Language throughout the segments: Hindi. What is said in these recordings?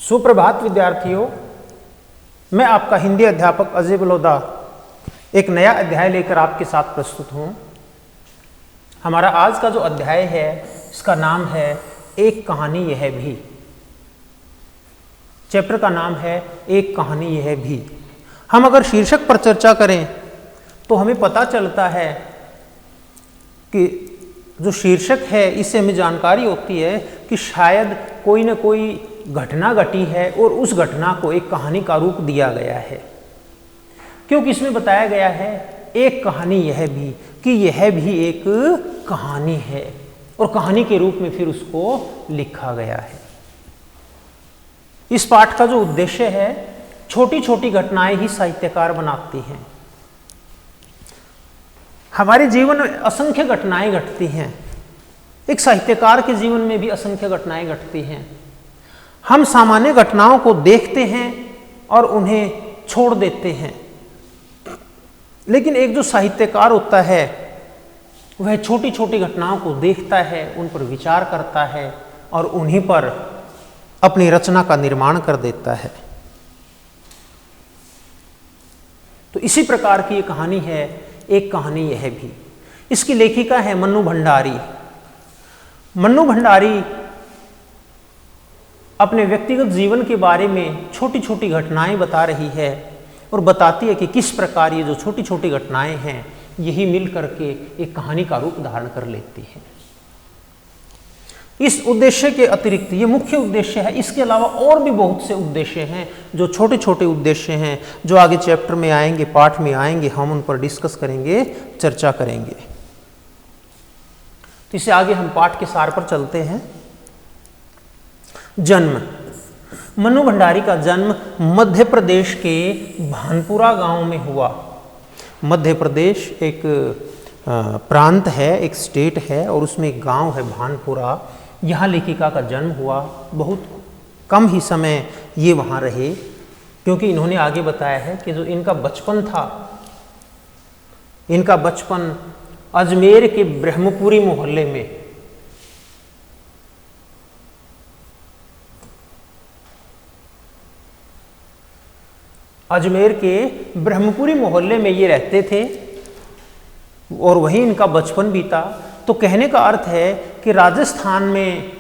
सुप्रभात विद्यार्थियों, मैं आपका हिंदी अध्यापक अजय बलौदा एक नया अध्याय लेकर आपके साथ प्रस्तुत हूँ। हमारा आज का जो अध्याय है इसका नाम है एक कहानी यह भी। चैप्टर का नाम है एक कहानी यह भी। हम अगर शीर्षक पर चर्चा करें तो हमें पता चलता है कि जो शीर्षक है इससे हमें जानकारी होती है कि शायद कोई न कोई घटना घटी है और उस घटना को एक कहानी का रूप दिया गया है, क्योंकि इसमें बताया गया है एक कहानी यह भी कि यह भी एक कहानी है और कहानी के रूप में फिर उसको लिखा गया है। इस पाठ का जो उद्देश्य है, छोटी छोटी घटनाएं ही साहित्यकार बनाती हैं। हमारे जीवन में असंख्य घटनाएं घटती हैं, एक साहित्यकार के जीवन में भी असंख्य घटनाएं घटती हैं। हम सामान्य घटनाओं को देखते हैं और उन्हें छोड़ देते हैं, लेकिन एक जो साहित्यकार होता है वह छोटी छोटी घटनाओं को देखता है, उन पर विचार करता है और उन्हीं पर अपनी रचना का निर्माण कर देता है। तो इसी प्रकार की ये कहानी है एक कहानी यह भी। इसकी लेखिका है मन्नू भंडारी। मन्नू भंडारी अपने व्यक्तिगत जीवन के बारे में छोटी छोटी घटनाएं बता रही है और बताती है कि किस प्रकार ये जो छोटी छोटी घटनाएं हैं यही मिल करके एक कहानी का रूप धारण कर लेती हैं। इस उद्देश्य के अतिरिक्त ये मुख्य उद्देश्य है, इसके अलावा और भी बहुत से उद्देश्य हैं जो छोटे छोटे उद्देश्य हैं, जो आगे चैप्टर में आएंगे, पाठ में आएंगे, हम उन पर डिस्कस करेंगे, चर्चा करेंगे। तो इससे आगे हम पाठ के सार पर चलते हैं। जन्म। मन्नू भंडारी का जन्म मध्य प्रदेश के भानपुरा गांव में हुआ। मध्य प्रदेश एक प्रांत है, एक स्टेट है और उसमें एक गांव है भानपुरा। यहाँ लेखिका का जन्म हुआ। बहुत कम ही समय ये वहाँ रहे, क्योंकि इन्होंने आगे बताया है कि जो इनका बचपन था, इनका बचपन अजमेर के ब्रह्मपुरी मोहल्ले में, अजमेर के ब्रह्मपुरी मोहल्ले में ये रहते थे और वहीं इनका बचपन बीता। तो कहने का अर्थ है कि राजस्थान में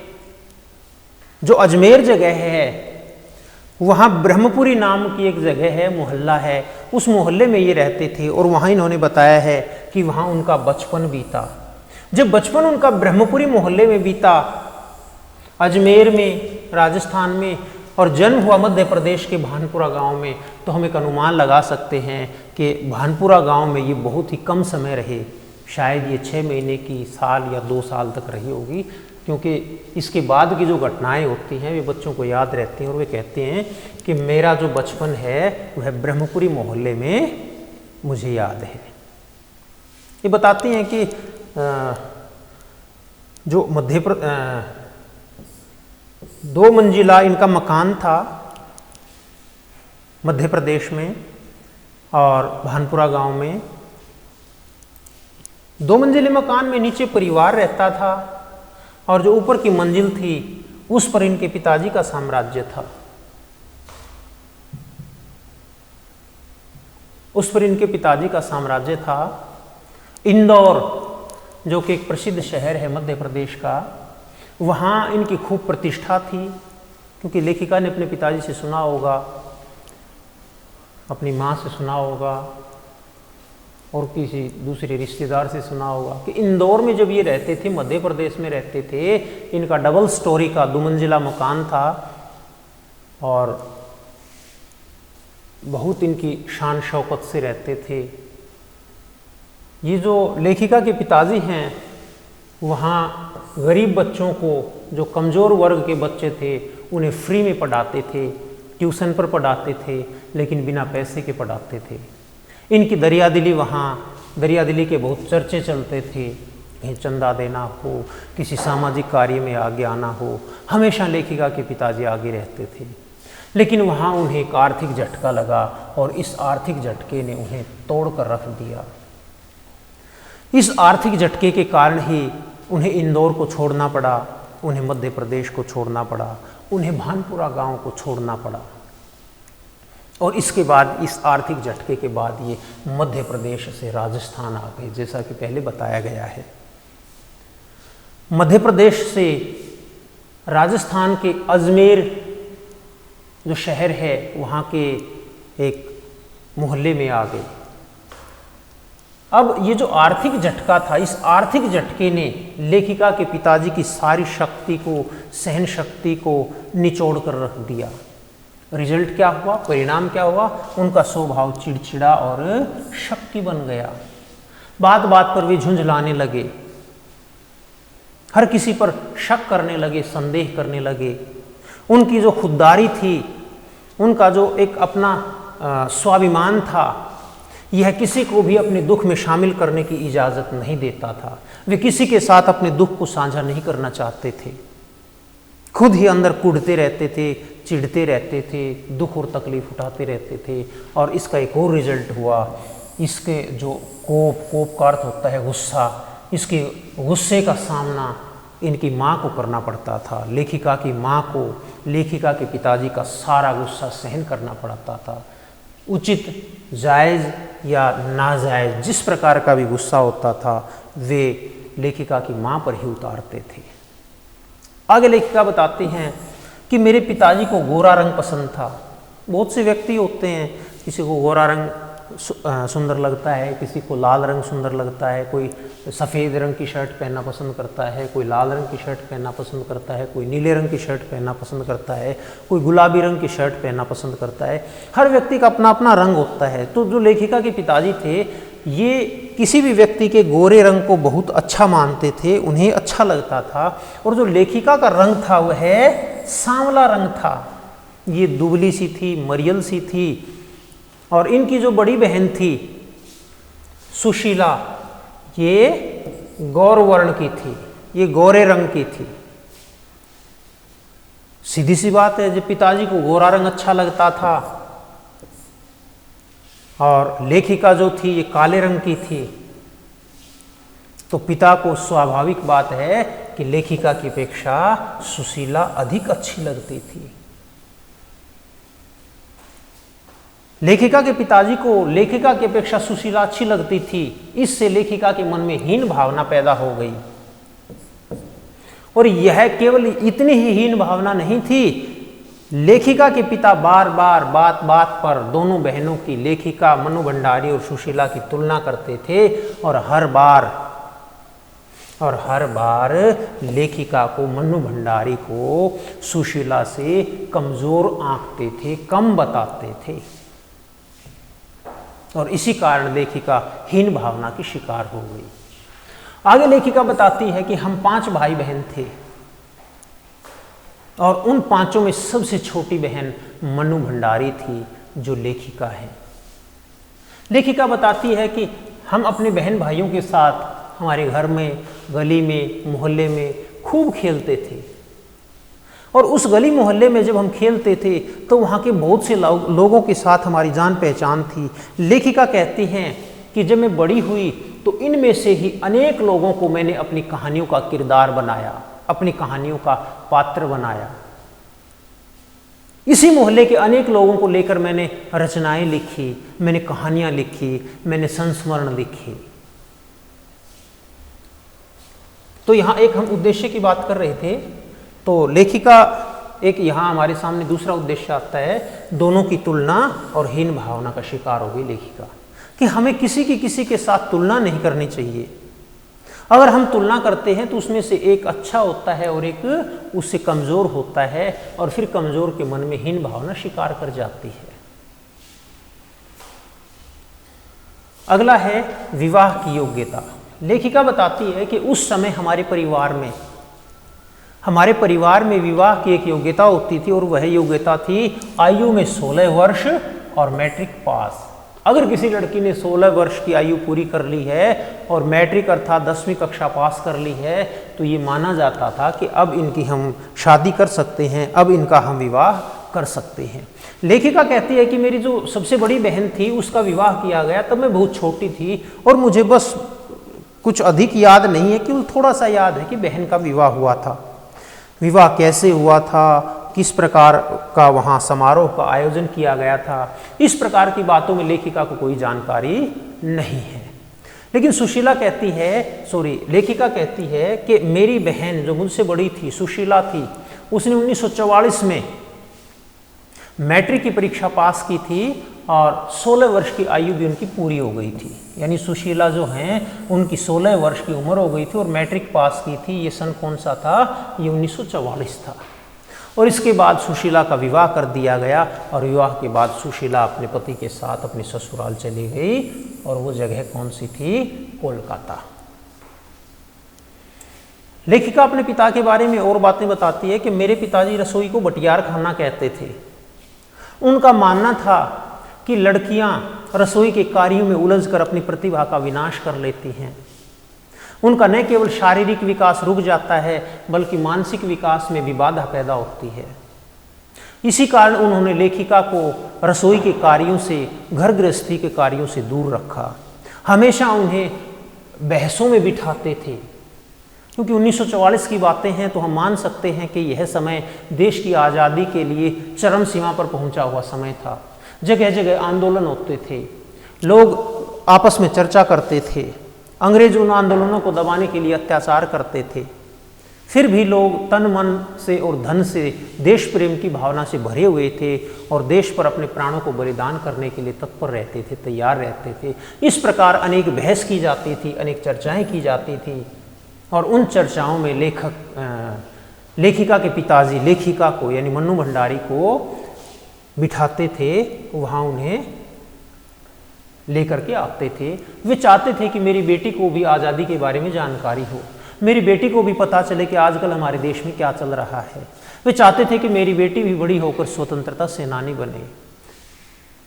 जो अजमेर जगह है वहाँ ब्रह्मपुरी नाम की एक जगह है, मोहल्ला है, उस मोहल्ले में ये रहते थे और वहाँ इन्होंने बताया है कि वहाँ उनका बचपन बीता। जब बचपन उनका ब्रह्मपुरी मोहल्ले में बीता, अजमेर में, राजस्थान में, और जन्म हुआ मध्य प्रदेश के भानपुरा गांव में, तो हम एक अनुमान लगा सकते हैं कि भानपुरा गांव में ये बहुत ही कम समय रहे। शायद ये 6 महीने की, साल या 2 साल तक रही होगी, क्योंकि इसके बाद की जो घटनाएं होती हैं वे बच्चों को याद रहती हैं और वे कहते हैं कि मेरा जो बचपन है वह ब्रह्मपुरी मोहल्ले में मुझे याद है। ये बताती हैं कि जो 2 मंजिला इनका मकान था मध्य प्रदेश में और भानपुरा गांव में। 2 मंजिले मकान में नीचे परिवार रहता था और जो ऊपर की मंजिल थी उस पर इनके पिताजी का साम्राज्य था। उस पर इनके पिताजी का साम्राज्य था। इंदौर जो कि एक प्रसिद्ध शहर है मध्य प्रदेश का, वहाँ इनकी खूब प्रतिष्ठा थी, क्योंकि लेखिका ने अपने पिताजी से सुना होगा, अपनी माँ से सुना होगा और किसी दूसरे रिश्तेदार से सुना होगा कि इंदौर में जब ये रहते थे, मध्य प्रदेश में रहते थे, इनका डबल स्टोरी का 2 मंजिला मकान था और बहुत इनकी शान शौकत से रहते थे। ये जो लेखिका के पिताजी हैं वहाँ गरीब बच्चों को, जो कमज़ोर वर्ग के बच्चे थे, उन्हें फ्री में पढ़ाते थे, ट्यूशन पर पढ़ाते थे, लेकिन बिना पैसे के पढ़ाते थे। इनकी दरियादिली, वहाँ दरियादिली के बहुत चर्चे चलते थे, कहीं चंदा देना हो, किसी सामाजिक कार्य में आगे आना हो, हमेशा लेखिका के पिताजी आगे रहते थे। लेकिन वहाँ उन्हें एक आर्थिक झटका लगा और इस आर्थिक झटके ने उन्हें तोड़ कर रख दिया। इस आर्थिक झटके के कारण ही उन्हें इंदौर को छोड़ना पड़ा उन्हें मध्य प्रदेश को छोड़ना पड़ा, उन्हें भानपुरा गांव को छोड़ना पड़ा। और इसके बाद, इस आर्थिक झटके के बाद ये मध्य प्रदेश से राजस्थान आ गए, जैसा कि पहले बताया गया है। मध्य प्रदेश से राजस्थान के अजमेर जो शहर है वहाँ के एक मोहल्ले में आ गए। अब ये जो आर्थिक झटका था, इस आर्थिक झटके ने लेखिका के पिताजी की सारी शक्ति को, सहन शक्ति को निचोड़ कर रख दिया। रिजल्ट क्या हुआ, परिणाम क्या हुआ? उनका स्वभाव चिड़चिड़ा और शक्ति बन गया। बात बात पर वे झुंझलाने लगे, हर किसी पर शक करने लगे, संदेह करने लगे। उनकी जो खुददारी थी, उनका जो एक अपना स्वाभिमान था, यह किसी को भी अपने दुख में शामिल करने की इजाज़त नहीं देता था। वे किसी के साथ अपने दुख को साझा नहीं करना चाहते थे, खुद ही अंदर कूदते रहते थे, चिढ़ते रहते थे, दुख और तकलीफ उठाते रहते थे। और इसका एक और रिजल्ट हुआ, इसके जो कोप का अर्थ होता है गुस्सा, इसके गुस्से का सामना इनकी माँ को करना पड़ता था। लेखिका की माँ को लेखिका के पिताजी का सारा गुस्सा सहन करना पड़ता था। उचित, जायज़ या नाजायज़ जिस प्रकार का भी गुस्सा होता था, वे लेखिका की माँ पर ही उतारते थे। आगे लेखिका बताते हैं कि मेरे पिताजी को गोरा रंग पसंद था। बहुत से व्यक्ति होते हैं, किसी को गोरा रंग सुंदर लगता है, किसी को लाल रंग सुंदर लगता है, कोई सफ़ेद रंग की शर्ट पहनना पसंद करता है, कोई लाल रंग की शर्ट पहनना पसंद करता है, कोई नीले रंग की शर्ट पहनना पसंद करता है, कोई गुलाबी रंग की शर्ट पहनना पसंद करता है। हर व्यक्ति का अपना अपना रंग होता है। तो जो लेखिका के पिताजी थे, ये किसी भी व्यक्ति के गोरे रंग को बहुत अच्छा मानते थे, उन्हें अच्छा लगता था। और जो लेखिका का रंग था वह सांवला रंग था। ये दुबली सी थी, मरियल सी थी। और इनकी जो बड़ी बहन थी सुशीला, ये गौरवर्ण की थी, ये गोरे रंग की थी। सीधी सी बात है, जब पिताजी को गोरा रंग अच्छा लगता था और लेखिका जो थी ये काले रंग की थी, तो पिता को स्वाभाविक बात है कि लेखिका की अपेक्षा सुशीला अधिक अच्छी लगती थी। लेखिका के पिताजी को लेखिका की अपेक्षा सुशीला अच्छी लगती थी। इससे लेखिका के मन में हीन भावना पैदा हो गई। और यह केवल इतनी ही हीन भावना नहीं थी, लेखिका के पिता बार बार बात बात पर दोनों बहनों की, लेखिका मनु भंडारी और सुशीला की तुलना करते थे। और हर बार लेखिका को, मनु भंडारी को सुशीला से कमजोर आंकते थे, कम बताते थे। और इसी कारण लेखिका हीन भावना की शिकार हो गई। आगे लेखिका बताती है कि हम 5 भाई बहन थे और उन 5 में सबसे छोटी बहन मनु भंडारी थी, जो लेखिका है। लेखिका बताती है कि हम अपने बहन भाइयों के साथ हमारे घर में, गली में, मोहल्ले में खूब खेलते थे। और उस गली मोहल्ले में जब हम खेलते थे तो वहाँ के बहुत से लोगों के साथ हमारी जान पहचान थी। लेखिका कहती हैं कि जब मैं बड़ी हुई तो इनमें से ही अनेक लोगों को मैंने अपनी कहानियों का किरदार बनाया, अपनी कहानियों का पात्र बनाया। इसी मोहल्ले के अनेक लोगों को लेकर मैंने रचनाएं लिखी, मैंने कहानियाँ लिखी, मैंने संस्मरण लिखे। तो यहाँ एक हम उद्देश्य की बात कर रहे थे, तो लेखिका एक यहाँ हमारे सामने दूसरा उद्देश्य आता है, दोनों की तुलना और हीन भावना का शिकार हो गई लेखिका, कि हमें किसी के साथ तुलना नहीं करनी चाहिए। अगर हम तुलना करते हैं तो उसमें से एक अच्छा होता है और एक उससे कमज़ोर होता है, और फिर कमज़ोर के मन में हीन भावना शिकार कर जाती है। अगला है विवाह की योग्यता। लेखिका बताती है कि उस समय हमारे परिवार में विवाह की एक योग्यता होती थी, और वह योग्यता थी आयु में 16 वर्ष और मैट्रिक पास। अगर किसी लड़की ने 16 वर्ष की आयु पूरी कर ली है और मैट्रिक अर्थात 10वीं कक्षा पास कर ली है, तो ये माना जाता था कि अब इनकी हम शादी कर सकते हैं, अब इनका हम विवाह कर सकते हैं। लेखिका कहती है कि मेरी जो सबसे बड़ी बहन थी उसका विवाह किया गया, तब मैं बहुत छोटी थी और मुझे बस कुछ अधिक याद नहीं है, केवल थोड़ा सा याद है कि बहन का विवाह हुआ था। विवाह कैसे हुआ था, किस प्रकार का वहाँ समारोह का आयोजन किया गया था, इस प्रकार की बातों में लेखिका को कोई जानकारी नहीं है। लेकिन सुशीला कहती है, लेखिका कहती है कि मेरी बहन जो मुझसे बड़ी थी, सुशीला थी, उसने 1944 में मैट्रिक की परीक्षा पास की थी और 16 वर्ष की आयु भी उनकी पूरी हो गई थी। यानी सुशीला जो हैं उनकी 16 वर्ष की उम्र हो गई थी और मैट्रिक पास की थी। ये सन कौन सा था? ये 1944 था। और इसके बाद सुशीला का विवाह कर दिया गया और विवाह के बाद सुशीला अपने पति के साथ अपने ससुराल चली गई और वो जगह कौन सी थी? कोलकाता। लेखिका अपने पिता के बारे में और बातें बताती है कि मेरे पिताजी रसोई को बटियार खाना कहते थे। उनका मानना था कि लड़कियां रसोई के कार्यों में उलझकर अपनी प्रतिभा का विनाश कर लेती हैं। उनका न केवल शारीरिक विकास रुक जाता है बल्कि मानसिक विकास में भी बाधा पैदा होती है। इसी कारण उन्होंने लेखिका को रसोई के कार्यों से, घर गृहस्थी के कार्यों से दूर रखा। हमेशा उन्हें बहसों में बिठाते थे। क्योंकि 1944 की बातें हैं तो हम मान सकते हैं कि यह समय देश की आज़ादी के लिए चरम सीमा पर पहुंचा हुआ समय था। जगह जगह आंदोलन होते थे, लोग आपस में चर्चा करते थे, अंग्रेज उन आंदोलनों को दबाने के लिए अत्याचार करते थे। फिर भी लोग तन मन से और धन से देश प्रेम की भावना से भरे हुए थे और देश पर अपने प्राणों को बलिदान करने के लिए तत्पर रहते थे, तैयार रहते थे। इस प्रकार अनेक बहस की जाती थी, अनेक चर्चाएं की जाती थी और उन चर्चाओं में लेखिका के पिताजी लेखिका को यानी मन्नू भंडारी को बिठाते थे, वहाँ उन्हें लेकर के आते थे। वे चाहते थे कि मेरी बेटी को भी आज़ादी के बारे में जानकारी हो, मेरी बेटी को भी पता चले कि आजकल हमारे देश में क्या चल रहा है। वे चाहते थे कि मेरी बेटी भी बड़ी होकर स्वतंत्रता सेनानी बने।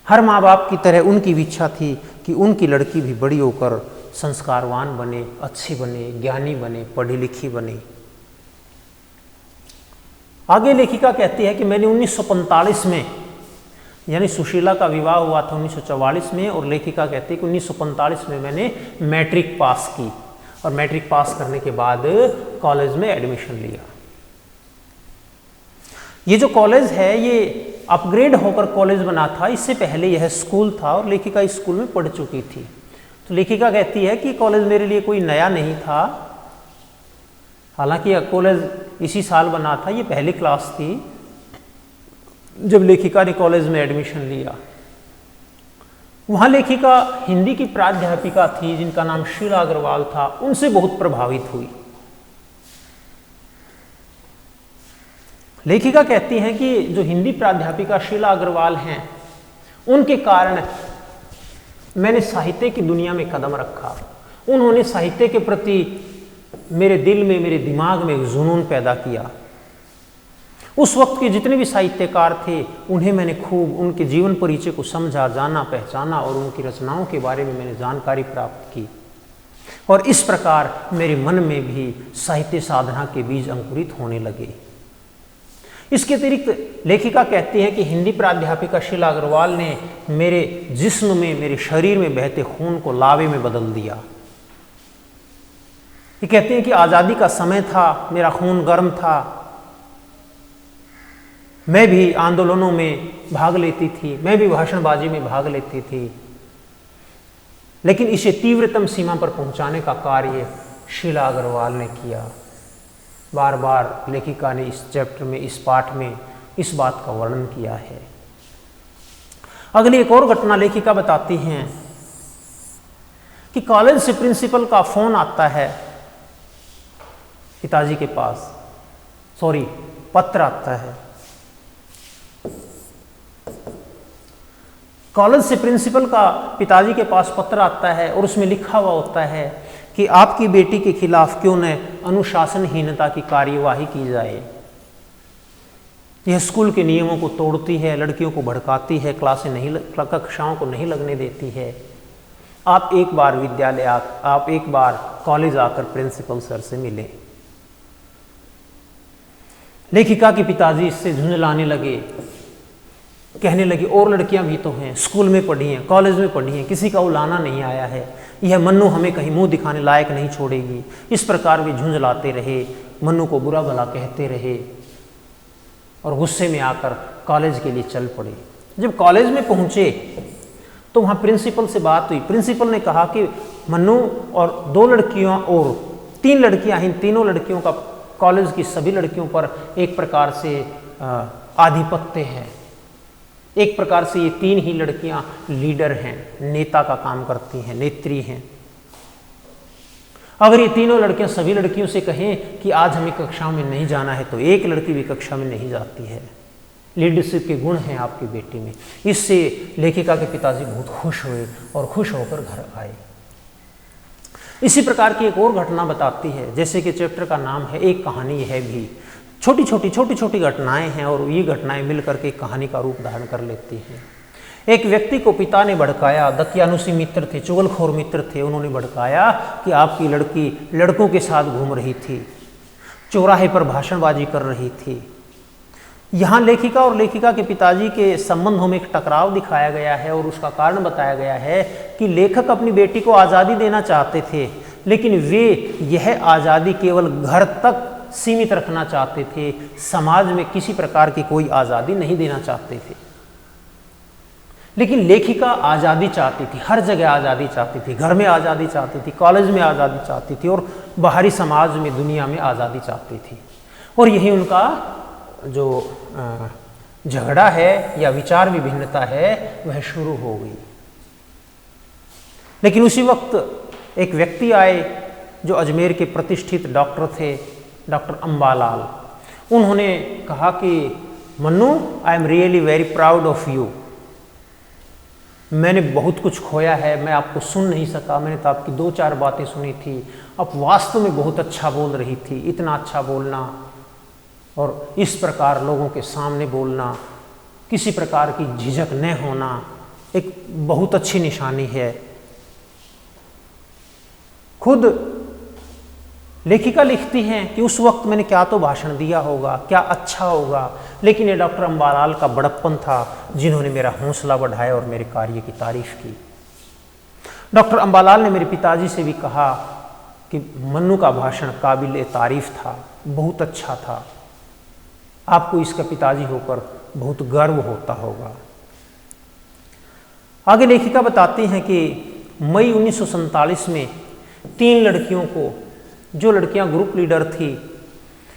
हर माँ बाप की तरह उनकी भी इच्छा थी कि उनकी लड़की भी बड़ी होकर संस्कारवान बने, अच्छी बने, ज्ञानी बने, पढ़ी लिखी बने। आगे लेखिका कहती है कि मैंने 1945 में, यानी सुशीला का विवाह हुआ था 1944 में और लेखिका कहती है कि 1945 में मैंने मैट्रिक पास की और मैट्रिक पास करने के बाद कॉलेज में एडमिशन लिया। ये जो कॉलेज है ये अपग्रेड होकर कॉलेज बना था, इससे पहले यह स्कूल था और लेखिका इस स्कूल में पढ़ चुकी थी। तो लेखिका कहती है कि कॉलेज मेरे लिए कोई नया नहीं था। हालांकि यह कॉलेज इसी साल बना था, ये पहली क्लास थी जब लेखिका ने कॉलेज में एडमिशन लिया। वहाँ लेखिका हिंदी की प्राध्यापिका थी जिनका नाम शीला अग्रवाल था, उनसे बहुत प्रभावित हुई। लेखिका कहती हैं कि जो हिंदी प्राध्यापिका शीला अग्रवाल हैं उनके कारण मैंने साहित्य की दुनिया में कदम रखा। उन्होंने साहित्य के प्रति मेरे दिल में, मेरे दिमाग में जुनून पैदा किया। उस वक्त के जितने भी साहित्यकार थे उन्हें मैंने खूब उनके जीवन परिचय को समझा, जाना, पहचाना और उनकी रचनाओं के बारे में मैंने जानकारी प्राप्त की और इस प्रकार मेरे मन में भी साहित्य साधना के बीज अंकुरित होने लगे। इसके अतिरिक्त लेखिका कहती है कि हिंदी प्राध्यापिका शीला अग्रवाल ने मेरे जिस्म में, मेरे शरीर में बहते खून को लावे में बदल दिया। ये कहते हैं कि आज़ादी का समय था, मेरा खून गर्म था, मैं भी आंदोलनों में भाग लेती थी, मैं भी भाषणबाजी में भाग लेती थी, लेकिन इसे तीव्रतम सीमा पर पहुंचाने का कार्य शीला अग्रवाल ने किया। बार बार लेखिका ने इस चैप्टर में, इस पाठ में इस बात का वर्णन किया है। अगली एक और घटना लेखिका बताती हैं कि कॉलेज से प्रिंसिपल का फोन आता है पिताजी के पास, पत्र आता है। कॉलेज से प्रिंसिपल का पिताजी के पास पत्र आता है और उसमें लिखा हुआ होता है कि आपकी बेटी के खिलाफ क्यों न अनुशासनहीनता की कार्यवाही की जाए। यह स्कूल के नियमों को तोड़ती है, लड़कियों को भड़काती है, कक्षाओं को नहीं लगने देती है। आप एक बार विद्यालय, आप एक बार कॉलेज आकर प्रिंसिपल सर से मिलें। लेखिका के पिताजी इससे झुंझलाने लगे, कहने लगे और लड़कियां भी तो हैं, स्कूल में पढ़ी हैं, कॉलेज में पढ़ी हैं, किसी का उलाना नहीं आया है, यह मन्नू हमें कहीं मुंह दिखाने लायक नहीं छोड़ेगी। इस प्रकार वे झुंझलाते रहे, मन्नू को बुरा भला कहते रहे और गुस्से में आकर कॉलेज के लिए चल पड़े। जब कॉलेज में पहुंचे तो वहाँ प्रिंसिपल से बात हुई। प्रिंसिपल ने कहा कि मन्नू और 2 लड़कियाँ और 3 लड़कियाँ, इन तीनों लड़कियों का कॉलेज की सभी लड़कियों पर एक प्रकार से आधिपत्य है। एक प्रकार से ये 3 ही लड़कियाँ लीडर हैं, नेता का काम करती हैं, नेत्री हैं। अगर ये तीनों लड़कियाँ सभी लड़कियों से कहें कि आज हमें कक्षाओं में नहीं जाना है तो एक लड़की भी कक्षा में नहीं जाती है। लीडरशिप के गुण हैं आपकी बेटी में। इससे लेखिका के पिताजी बहुत खुश हुए और खुश होकर घर आए। इसी प्रकार की एक और घटना बताती है, जैसे कि चैप्टर का नाम है एक कहानी है भी। छोटी छोटी घटनाएं हैं और ये घटनाएं मिलकर के एक कहानी का रूप धारण कर लेती हैं। एक व्यक्ति को पिता ने भड़काया, दकियानुसी मित्र थे, चुगलखोर मित्र थे, उन्होंने भड़काया कि आपकी लड़की लड़कों के साथ घूम रही थी, चौराहे पर भाषणबाजी कर रही थी। यहाँ लेखिका और लेखिका के पिताजी के संबंधों में एक टकराव दिखाया गया है और उसका कारण बताया गया है कि लेखक अपनी बेटी को आज़ादी देना चाहते थे, लेकिन वे यह आज़ादी केवल घर तक सीमित रखना चाहते थे, समाज में किसी प्रकार की कोई आज़ादी नहीं देना चाहते थे। लेकिन लेखिका आज़ादी चाहती थी, हर जगह आज़ादी चाहती थी, घर में आज़ादी चाहती थी, कॉलेज में आज़ादी चाहती थी और बाहरी समाज में, दुनिया में आज़ादी चाहती थी। और यही उनका जो झगड़ा है या विचार विभिन्नता है वह शुरू हो गई। लेकिन उसी वक्त एक व्यक्ति आए जो अजमेर के प्रतिष्ठित डॉक्टर थे, डॉक्टर अंबालाल। उन्होंने कहा कि Mannu, I am really very proud of you. मैंने बहुत कुछ खोया है, मैं आपको सुन नहीं सका, मैंने तो आपकी 2-4 बातें सुनी थी, आप वास्तव में बहुत अच्छा बोल रही थी। इतना अच्छा बोलना और इस प्रकार लोगों के सामने बोलना, किसी प्रकार की झिझक न होना एक बहुत अच्छी निशानी है। खुद लेखिका लिखती हैं कि उस वक्त मैंने क्या तो भाषण दिया होगा, क्या अच्छा होगा, लेकिन ये डॉक्टर अंबालाल का बड़प्पन था जिन्होंने मेरा हौसला बढ़ाया और मेरे कार्य की तारीफ की। डॉक्टर अंबालाल ने मेरे पिताजी से भी कहा कि मन्नू का भाषण काबिल तारीफ था, बहुत अच्छा था, आपको इसका पिताजी होकर बहुत गर्व होता होगा। आगे लेखिका बताती हैं कि मई 1947 में 3 लड़कियों को, जो लड़कियां ग्रुप लीडर थी,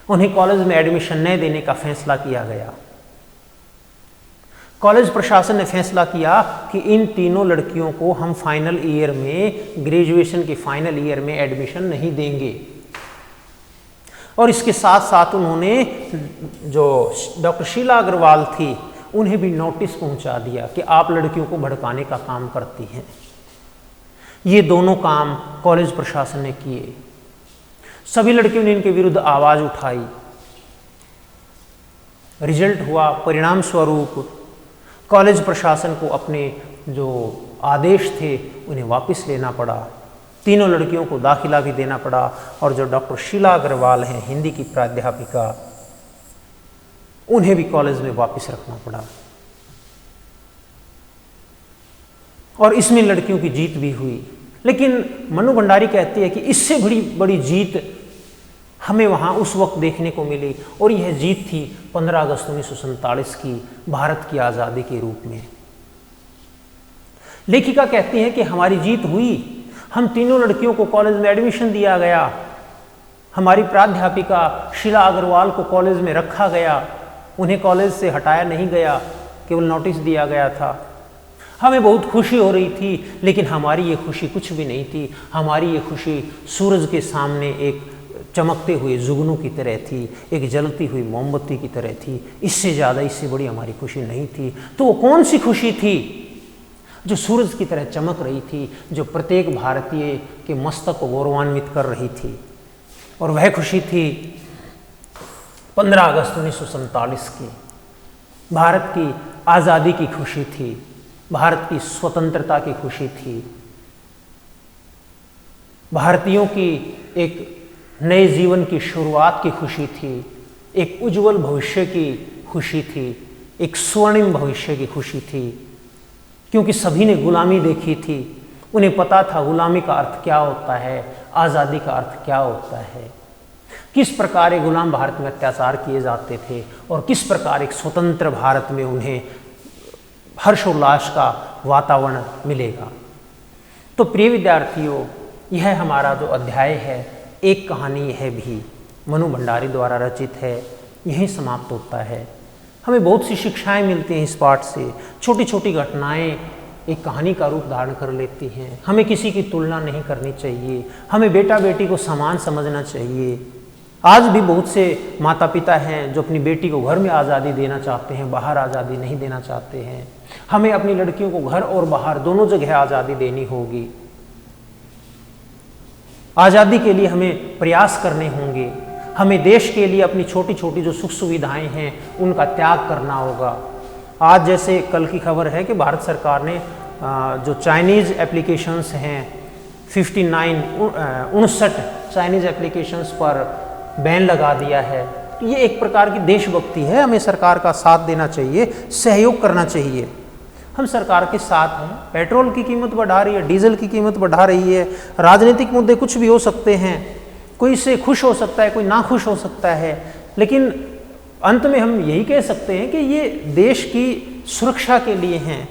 उन्हें कॉलेज में एडमिशन न देने का फैसला किया गया। कॉलेज प्रशासन ने फैसला किया कि इन तीनों लड़कियों को हम फाइनल ईयर में, ग्रेजुएशन के फाइनल ईयर में एडमिशन नहीं देंगे। और इसके साथ साथ उन्होंने जो डॉक्टर शीला अग्रवाल थी उन्हें भी नोटिस पहुंचा दिया कि आप लड़कियों को भड़काने का काम करती हैं। ये दोनों काम कॉलेज प्रशासन ने किए। सभी लड़कियों ने इनके विरुद्ध आवाज उठाई। रिजल्ट हुआ, परिणाम स्वरूप कॉलेज प्रशासन को अपने जो आदेश थे उन्हें वापस लेना पड़ा। तीनों लड़कियों को दाखिला भी देना पड़ा और जो डॉक्टर शीला अग्रवाल हैं, हिंदी की प्राध्यापिका, उन्हें भी कॉलेज में वापस रखना पड़ा। और इसमें लड़कियों की जीत भी हुई। लेकिन मन्नू भंडारी कहती है कि इससे बड़ी जीत हमें वहाँ उस वक्त देखने को मिली और यह जीत थी 15 अगस्त 1947 की, भारत की आज़ादी के रूप में। लेखिका कहती हैं कि हमारी जीत हुई, हम तीनों लड़कियों को कॉलेज में एडमिशन दिया गया, हमारी प्राध्यापिका शीला अग्रवाल को कॉलेज में रखा गया, उन्हें कॉलेज से हटाया नहीं गया, केवल नोटिस दिया गया था। हमें बहुत खुशी हो रही थी, लेकिन हमारी ये खुशी कुछ भी नहीं थी। हमारी ये खुशी सूरज के सामने एक चमकते हुए जुगनू की तरह थी, एक जलती हुई मोमबत्ती की तरह थी। इससे ज़्यादा, इससे बड़ी हमारी खुशी नहीं थी। तो वो कौन सी खुशी थी जो सूरज की तरह चमक रही थी, जो प्रत्येक भारतीय के मस्तक को गौरवान्वित कर रही थी? और वह खुशी थी 15 अगस्त 1947 की, भारत की आज़ादी की खुशी थी, भारत की स्वतंत्रता की खुशी थी, भारतीयों की एक नए जीवन की शुरुआत की खुशी थी, एक उज्जवल भविष्य की खुशी थी, एक स्वर्णिम भविष्य की खुशी थी। क्योंकि सभी ने गुलामी देखी थी, उन्हें पता था गुलामी का अर्थ क्या होता है, आज़ादी का अर्थ क्या होता है, किस प्रकार एक गुलाम भारत में अत्याचार किए जाते थे और किस प्रकार एक स्वतंत्र भारत में उन्हें हर्षोल्लास का वातावरण मिलेगा। तो प्रिय विद्यार्थियों, यह हमारा जो अध्याय है, एक कहानी यह भी मनु भंडारी द्वारा रचित है, यहीं समाप्त होता है। हमें बहुत सी शिक्षाएं मिलती हैं इस पाठ से। छोटी छोटी घटनाएं एक कहानी का रूप धारण कर लेती हैं। हमें किसी की तुलना नहीं करनी चाहिए, हमें बेटा बेटी को समान समझना चाहिए। आज भी बहुत से माता पिता हैं जो अपनी बेटी को घर में आज़ादी देना चाहते हैं, बाहर आज़ादी नहीं देना चाहते हैं। हमें अपनी लड़कियों को घर और बाहर दोनों जगह आज़ादी देनी होगी। आज़ादी के लिए हमें प्रयास करने होंगे। हमें देश के लिए अपनी छोटी छोटी जो सुख सुविधाएं हैं उनका त्याग करना होगा। आज जैसे कल की खबर है कि भारत सरकार ने जो चाइनीज़ एप्लीकेशंस हैं 59 चाइनीज़ एप्लीकेशंस पर बैन लगा दिया है। तो ये एक प्रकार की देशभक्ति है। हमें सरकार का साथ देना चाहिए, सहयोग करना चाहिए। हम सरकार के साथ हैं। पेट्रोल की कीमत बढ़ा रही है, डीजल की कीमत बढ़ा रही है, राजनीतिक मुद्दे कुछ भी हो सकते हैं, कोई इससे खुश हो सकता है, कोई ना खुश हो सकता है, लेकिन अंत में हम यही कह सकते हैं कि ये देश की सुरक्षा के लिए हैं,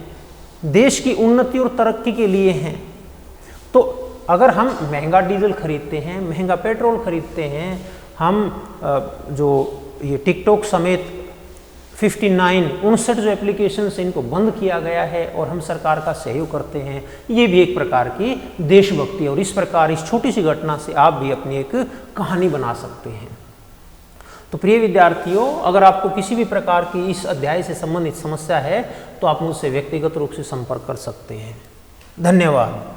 देश की उन्नति और तरक्की के लिए हैं। तो अगर हम महंगा डीजल खरीदते हैं, महंगा पेट्रोल खरीदते हैं, हम जो ये टिकटॉक समेत 59 जो एप्लीकेशन से इनको बंद किया गया है और हम सरकार का सहयोग करते हैं, ये भी एक प्रकार की देशभक्ति है। और इस प्रकार इस छोटी सी घटना से आप भी अपनी एक कहानी बना सकते हैं। तो प्रिय विद्यार्थियों, अगर आपको किसी भी प्रकार की इस अध्याय से संबंधित समस्या है तो आप मुझसे व्यक्तिगत रूप से संपर्क कर सकते हैं। धन्यवाद।